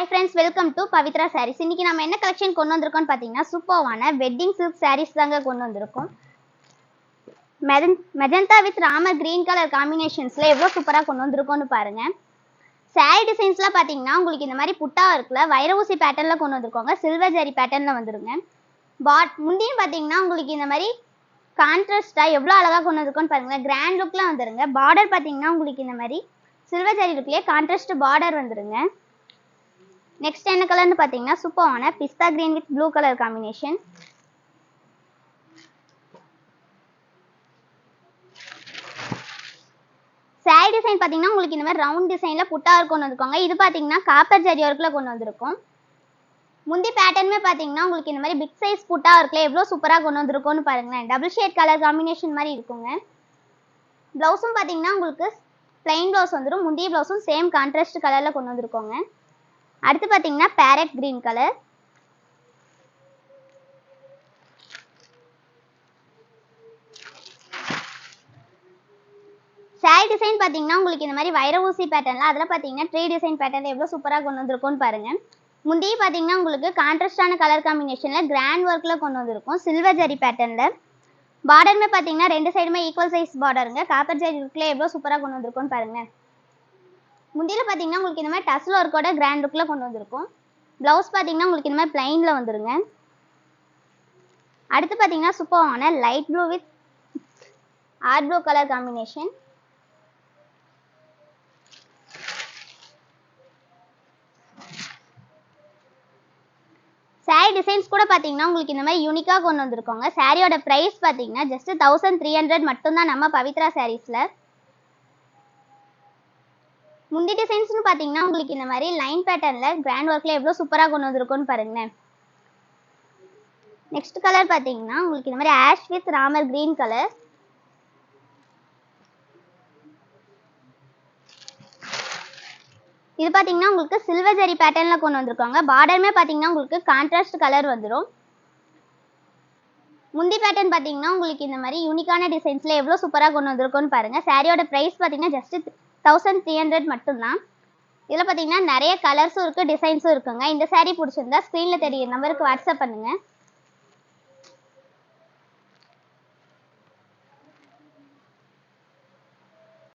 friends, welcome to Pavitra Sarees. இன்னைக்கு நாம என்ன கலெக்ஷன் கொண்டு வந்திருக்கோம்னு பாத்தீங்கன்னா சூப்பர்வான வெட்டிங் சில்க் sarees தாங்க கொண்டு வந்திருக்கோம். Magenta with Ramar green colour காம்பினேஷன்ஸ்ல எவ்வளவு சூப்பரா கொண்டு வந்திருக்கோம்னு பாருங்க. சாரி டிசைன்ஸ்ல பாத்தீங்கன்னா உங்களுக்கு இந்த மாதிரி புட்டா இருக்குல வைரஊசி பேட்டர்ன்ல கொண்டு வந்திருக்கோங்க. சில்வர் ஜரி பேட்டர்ன்ல வந்துருங்க. முந்தியும் பாத்தீங்கன்னா உங்களுக்கு இந்த மாதிரி கான்ட்ராஸ்டா எவ்வளவு அழகா கொண்டு வந்திருக்கோம்னு பாருங்க. கிராண்ட் லுக்ல வந்துருங்க. பார்டர் பாத்தீங்கன்னா உங்களுக்கு இந்த மாதிரி சில்வர் ஜரி லுக்லயே கான்ட்ராஸ்ட் பார்டர் வந்துருங்க. நெக்ஸ்ட் என்ன கலர்னு பாத்தீங்கன்னா சூப்பரான pista green with blue colour combination. Sari design பாத்தீங்கன்னா உங்களுக்கு இந்த மாதிரி ரவுண்ட் டிசைன்ல புட்டா கொண்டு வந்திருக்காங்க. இது பாத்தீங்கன்னா காப்பர் ஜரி ஒர்க்ல கொண்டு வந்திருக்கோம். முந்தி பேட்டர்னுமே பாத்தீங்கன்னா உங்களுக்கு இந்த மாதிரி பிக் சைஸ் புட்டா இருக்குல எவ்வளவு சூப்பரா கொண்டு வந்திருக்கோம்னு பாருங்களேன். டபுள் ஷேட் கலர் காம்பினேஷன் மாதிரி இருக்குங்க. பிளவுஸும் பாத்தீங்கன்னா உங்களுக்கு பிளைன் பிளவுஸ் வந்துடும். முந்தைய பிளவுஸும் சேம் கான்ட்ராஸ்ட் கலர்ல கொண்டு வந்திருக்கோங்க. அடுத்து பாத்தீங்கன்னா farad green colour. Sorry design பாத்தீங்கன்னா உங்களுக்கு இந்த மாதிரி வைரஊசி பேட்டர்ன்ல அதுல பாத்தீங்கன்னா ட்ரீ டிசைன் பேட்டர்ன்ல எவ்வளவு சூப்பரா கொண்டு வந்திருக்கோம்னு பாருங்க. முந்தைய பாத்தீங்கன்னா உங்களுக்கு கான்ட்ராஸ்டான கலர் காம்பினேஷன்ல கிராண்ட் ஒர்க்ல கொண்டு வந்திருக்கோம். சில்வர் ஜரி பேட்டர்ன்ல பார்டருமே பாத்தீங்கன்னா ரெண்டு சைடுமே ஈக்குவல் சைஸ் பார்டருங்க. காப்பர் ஜரி ஒர்க்ல எவ்வளவு சூப்பரா கொண்டு வந்திருக்கோம்னு பாருங்க. முந்தியில பாத்தீங்கன்னா உங்களுக்கு இந்த மாதிரி டசல் ஒர்க்கோட கிராண்ட் லுக்ல கொண்டு வந்திருக்கோம். பிளவுஸ் பாத்தீங்கன்னா உங்களுக்கு இந்த மாதிரி பிளைன்ல வந்துருங்க. அடுத்து பாத்தீங்கன்னா சூப்பரான light blue with art blue colour combination. Sorry designs கூட பாத்தீங்கன்னா உங்களுக்கு இந்த மாதிரி யூனிக்கா கொண்டு வந்திருக்கோங்க. சாரியோட பிரைஸ் பாத்தீங்கன்னா ஜஸ்ட் 1300 மட்டும் தான் நம்ம பவித்ரா சாரீஸ்ல. முந்தி டிசைன்ஸ்னு பாத்தீங்கன்னா உங்களுக்கு இந்த மாதிரி லைன் பேட்டர்ன்ல கிராண்ட் ஒர்க்ல எவ்வளவு சூப்பரா கொண்டு வந்திருக்கோம்னு பாருங்க. நெக்ஸ்ட் கலர் பாத்தீங்கன்னா உங்களுக்கு இந்த மாதிரி ash with Ramar green colour. இது பாத்தீங்கன்னா உங்களுக்கு சில்வர் ஜரி பேட்டர்ன்ல கொண்டு வந்திருக்காங்க. பார்டருமே பாத்தீங்கன்னா உங்களுக்கு கான்ட்ராஸ்ட் கலர் வந்துடும். முந்தி பேட்டர்ன் பாத்தீங்கன்னா உங்களுக்கு இந்த மாதிரி யூனிக்கான டிசைன்ஸ்ல எவ்வளவு சூப்பரா கொண்டு வந்திருக்கோம்னு பாருங்க. சாரியோட பிரைஸ் பாத்தீங்கன்னா ஜஸ்ட் 1300 மட்டும் தான். இதுல பாத்தீங்கன்னா நிறைய கலர்ஸும் இருக்கு, டிசைன்ஸும் இருக்குங்க. இந்த சாரி பிடிச்சிருந்தா ஸ்கிரீன்ல தெரியுற நம்பருக்கு வாட்ஸ்அப் பண்ணுங்க.